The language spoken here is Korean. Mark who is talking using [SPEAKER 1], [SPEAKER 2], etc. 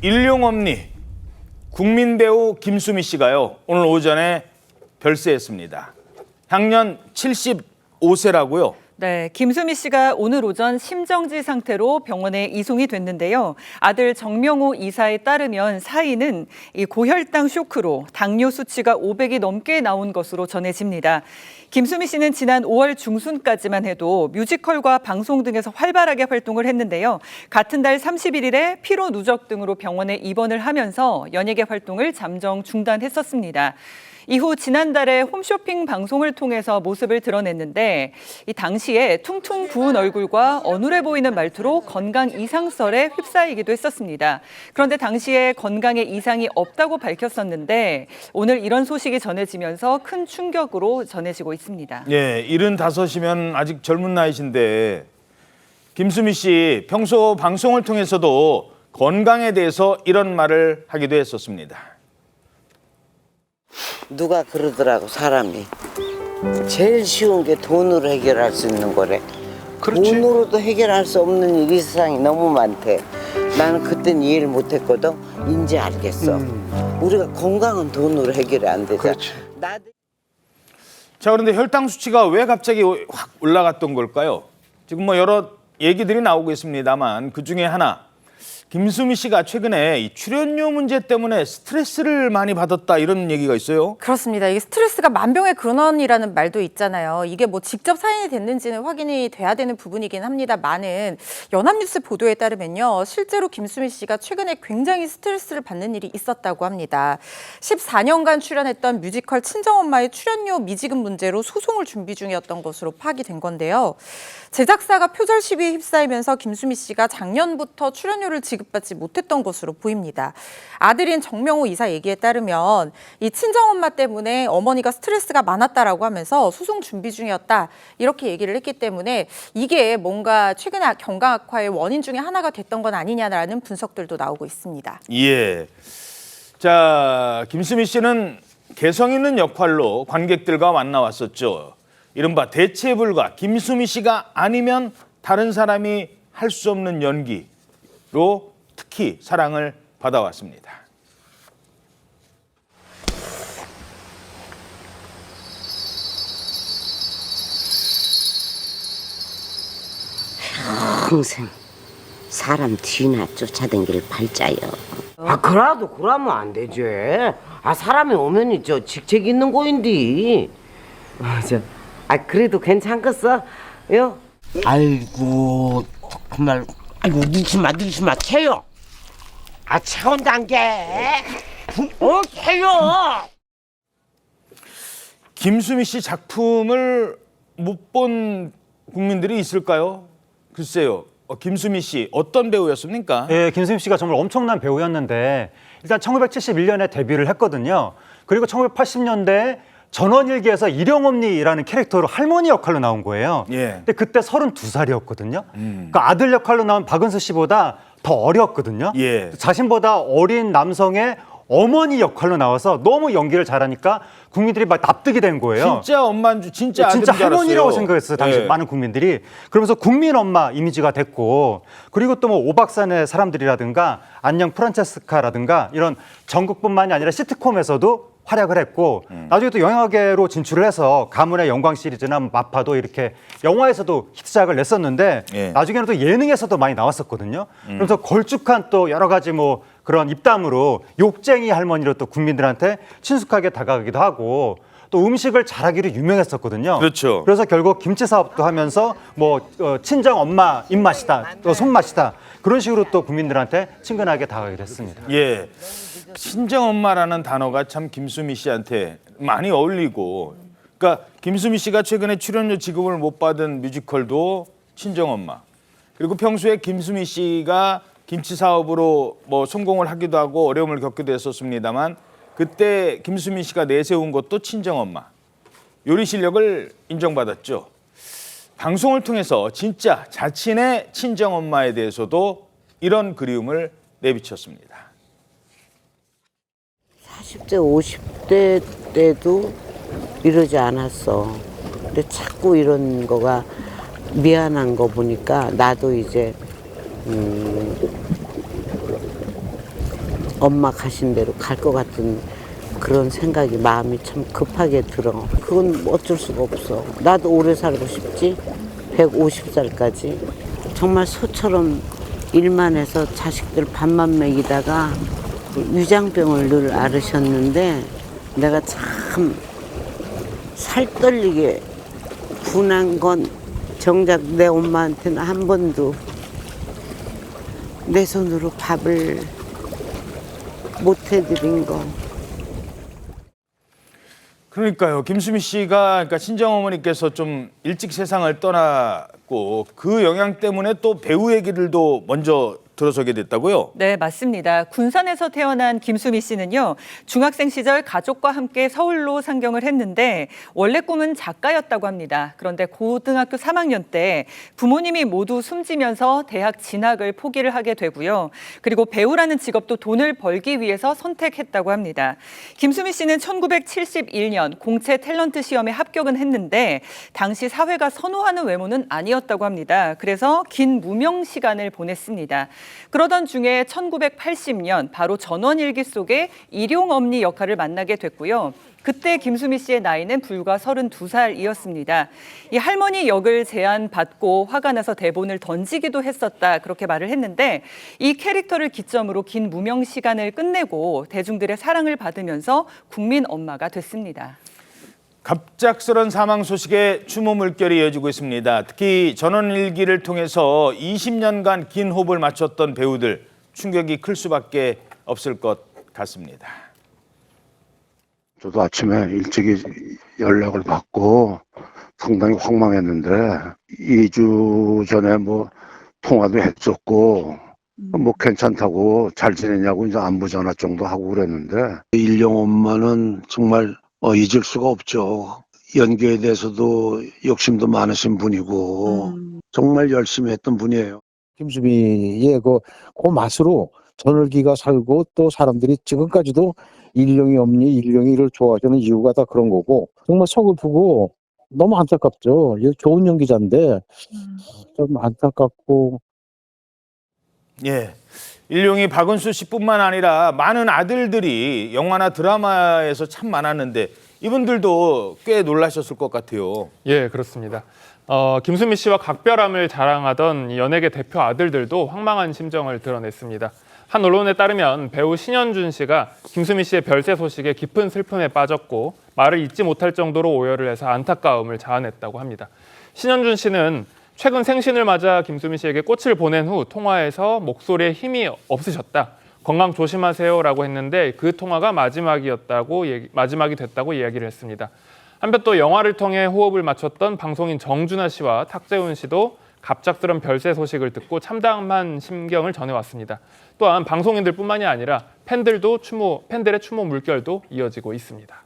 [SPEAKER 1] 일용엄니 국민 배우 김수미 씨가요, 오늘 오전에 별세했습니다. 향년 75세라고요.
[SPEAKER 2] 네, 김수미 씨가 오늘 오전 심정지 상태로 병원에 이송이 됐는데요. 아들 정명호 이사에 따르면 사인은 이 고혈당 쇼크로 당뇨 수치가 500이 넘게 나온 것으로 전해집니다. 김수미 씨는 지난 5월 중순까지만 해도 뮤지컬과 방송 등에서 활발하게 활동을 했는데요. 같은 달 31일에 피로 누적 등으로 병원에 입원을 하면서 연예계 활동을 잠정 중단했었습니다. 이후 지난달에 홈쇼핑 방송을 통해서 모습을 드러냈는데 이 당시에 퉁퉁 부은 얼굴과 어눌해 보이는 말투로 건강 이상설에 휩싸이기도 했었습니다. 그런데 당시에 건강에 이상이 없다고 밝혔었는데 오늘 이런 소식이 전해지면서 큰 충격으로 전해지고 있습니다.
[SPEAKER 1] 예, 75이면 아직 젊은 나이신데 김수미 씨 평소 방송을 통해서도 건강에 대해서 이런 말을 하기도 했었습니다.
[SPEAKER 3] 누가 그러더라고, 사람이. 제일 쉬운 게 돈으로 해결할 수 있는 거래.
[SPEAKER 4] 그렇지.
[SPEAKER 3] 돈으로도 해결할 수 없는 일이 세상에 너무 많대. 나는 그땐 이해를 못했거든. 이제 알겠어. 우리가 건강은 돈으로 해결이 안 되잖아.
[SPEAKER 4] 그렇지.
[SPEAKER 1] 자, 그런데 혈당 수치가 왜 갑자기 확 올라갔던 걸까요? 지금 뭐 여러 얘기들이 나오고 있습니다만 그중에 하나, 김수미 씨가 최근에 이 출연료 문제 때문에 스트레스를 많이 받았다 이런 얘기가 있어요.
[SPEAKER 5] 그렇습니다. 이게 스트레스가 만병의 근원이라는 말도 있잖아요. 이게 뭐 직접 사인이 됐는지는 확인이 돼야 되는 부분이긴 합니다만은 연합뉴스 보도에 따르면요. 실제로 김수미 씨가 최근에 굉장히 스트레스를 받는 일이 있었다고 합니다. 14년간 출연했던 뮤지컬 친정엄마의 출연료 미지급 문제로 소송을 준비 중이었던 것으로 파악이 된 건데요. 제작사가 표절 시비에 휩싸이면서 김수미 씨가 작년부터 출연료를 지급받지 못했던 것으로 보입니다. 아들인 정명호 이사 얘기에 따르면 이 친정엄마 때문에 어머니가 스트레스가 많았다라고 하면서 소송 준비 중이었다 이렇게 얘기를 했기 때문에 이게 뭔가 최근에 건강 악화의 원인 중에 하나가 됐던 건 아니냐라는 분석들도 나오고 있습니다.
[SPEAKER 1] 예. 자, 김수미 씨는 개성 있는 역할로 관객들과 만나왔었죠. 이른바 대체불가 김수미 씨가 아니면 다른 사람이 할 수 없는 연기로 특히 사랑을 받아왔습니다.
[SPEAKER 3] 평생 사람 뒤나 쫓아다닐 발자요.
[SPEAKER 6] 그래도 그러면 안 되지. 사람이 오면이 직책 있는 거인데. 그래도 괜찮겠어? 요?
[SPEAKER 7] 아이고 정말 아이고 늦지 마 채요. 채운단 게 채요.
[SPEAKER 1] 김수미 씨 작품을 못 본 국민들이 있을까요? 글쎄요. 김수미 씨 어떤 배우였습니까?
[SPEAKER 8] 예, 김수미 씨가 정말 엄청난 배우였는데 일단 1971년에 데뷔를 했거든요. 그리고 1980년대에 전원일기에서 일용엄니라는 캐릭터로 할머니 역할로 나온 거예요.
[SPEAKER 1] 예.
[SPEAKER 8] 근데 그때 32살이었거든요. 그러니까 아들 역할로 나온 박은수 씨보다 더 어렸거든요.
[SPEAKER 1] 예.
[SPEAKER 8] 자신보다 어린 남성의 어머니 역할로 나와서 너무 연기를 잘하니까 국민들이 막 납득이 된 거예요.
[SPEAKER 1] 진짜 엄마인 줄, 진짜 아들인
[SPEAKER 8] 진짜
[SPEAKER 1] 줄 알았어요.
[SPEAKER 8] 할머니라고 생각했어요, 당시
[SPEAKER 1] 예.
[SPEAKER 8] 많은 국민들이. 그러면서 국민 엄마 이미지가 됐고, 그리고 또 뭐 오박산의 사람들이라든가 안녕 프란체스카라든가 이런 전국뿐만이 아니라 시트콤에서도 활약을 했고, 나중에 또 영화계로 진출을 해서 가문의 영광 시리즈나 마파도 이렇게 영화에서도 히트작을 냈었는데
[SPEAKER 1] 예.
[SPEAKER 8] 나중에는 또 예능에서도 많이 나왔었거든요. 그래서 걸쭉한 또 여러 가지 뭐 그런 입담으로 욕쟁이 할머니로 또 국민들한테 친숙하게 다가가기도 하고, 또 음식을 잘하기로 유명했었거든요.
[SPEAKER 1] 그렇죠.
[SPEAKER 8] 그래서 결국 김치 사업도 하면서 뭐 친정 엄마 입맛이다, 또 손맛이다, 그런 식으로 또 국민들한테 친근하게 다가가기도 했습니다.
[SPEAKER 1] 예. 친정엄마라는 단어가 참 김수미 씨한테 많이 어울리고, 그러니까 김수미 씨가 최근에 출연료 지급을 못 받은 뮤지컬도 친정엄마, 그리고 평소에 김수미 씨가 김치 사업으로 뭐 성공을 하기도 하고 어려움을 겪기도 했었습니다만 그때 김수미 씨가 내세운 것도 친정엄마, 요리 실력을 인정받았죠. 방송을 통해서 진짜 자신의 친정엄마에 대해서도 이런 그리움을 내비쳤습니다.
[SPEAKER 3] 40대, 50대 때도 이러지 않았어. 근데 자꾸 이런 거가 미안한 거 보니까 나도 이제 엄마 가신 대로 갈 것 같은 그런 생각이 마음이 참 급하게 들어. 그건 어쩔 수가 없어. 나도 오래 살고 싶지. 150살까지. 정말 소처럼 일만 해서 자식들 밥만 먹이다가 위장병을 늘 앓으셨는데 내가 참 살떨리게 분한 건 정작 내 엄마한테는 한 번도 내 손으로 밥을 못 해드린 거.
[SPEAKER 1] 그러니까요. 김수미 씨가 그러니까 친정어머니께서 좀 일찍 세상을 떠났고 그 영향 때문에 또 배우의 길도 먼저 들어서게 됐다고요?
[SPEAKER 2] 네, 맞습니다. 군산에서 태어난 김수미 씨는요, 중학생 시절 가족과 함께 서울로 상경을 했는데 원래 꿈은 작가였다고 합니다. 그런데 고등학교 3학년 때 부모님이 모두 숨지면서 대학 진학을 포기를 하게 되고요. 그리고 배우라는 직업도 돈을 벌기 위해서 선택했다고 합니다. 김수미 씨는 1971년 공채 탤런트 시험에 합격은 했는데 당시 사회가 선호하는 외모는 아니었다고 합니다. 그래서 긴 무명 시간을 보냈습니다. 그러던 중에 1980년 바로 전원일기 속에 일용엄니 역할을 만나게 됐고요. 그때 김수미 씨의 나이는 불과 32살이었습니다. 이 할머니 역을 제안받고 화가 나서 대본을 던지기도 했었다, 그렇게 말을 했는데 이 캐릭터를 기점으로 긴 무명 시간을 끝내고 대중들의 사랑을 받으면서 국민 엄마가 됐습니다.
[SPEAKER 1] 갑작스런 사망 소식에 추모 물결이 이어지고 있습니다. 특히 전원일기를 통해서 20년간 긴 호흡을 맞췄던 배우들 충격이 클 수밖에 없을 것 같습니다.
[SPEAKER 4] 저도 아침에 일찍이 연락을 받고 상당히 황망했는데 2주 전에 뭐 통화도 했었고 뭐 괜찮다고 잘 지내냐고 이제 안부 전화 정도 하고 그랬는데 일용 엄마는 정말 잊을 수가 없죠. 연기에 대해서도 욕심도 많으신 분이고 정말 열심히 했던 분이에요.
[SPEAKER 9] 김수미의 그 맛으로 전월기가 살고 또 사람들이 지금까지도 일용이 없니 일용이를 좋아하시는 이유가 다 그런 거고 정말 서글프고 너무 안타깝죠. 좋은 연기자인데 좀 안타깝고.
[SPEAKER 1] 예, 일용이 박은수 씨뿐만 아니라 많은 아들들이 영화나 드라마에서 참 많았는데 이분들도 꽤 놀라셨을 것 같아요.
[SPEAKER 10] 예, 그렇습니다. 김수미 씨와 각별함을 자랑하던 연예계 대표 아들들도 황망한 심정을 드러냈습니다. 한 언론에 따르면 배우 신현준 씨가 김수미 씨의 별세 소식에 깊은 슬픔에 빠졌고 말을 잇지 못할 정도로 오열을 해서 안타까움을 자아냈다고 합니다. 신현준 씨는 최근 생신을 맞아 김수미 씨에게 꽃을 보낸 후 통화에서 목소리에 힘이 없으셨다. 건강 조심하세요라고 했는데 그 통화가 마지막이 됐다고 이야기를 했습니다. 한편 또 영화를 통해 호흡을 맞췄던 방송인 정준하 씨와 탁재훈 씨도 갑작스런 별세 소식을 듣고 참담한 심경을 전해왔습니다. 또한 방송인들뿐만이 아니라 팬들의 추모 물결도 이어지고 있습니다.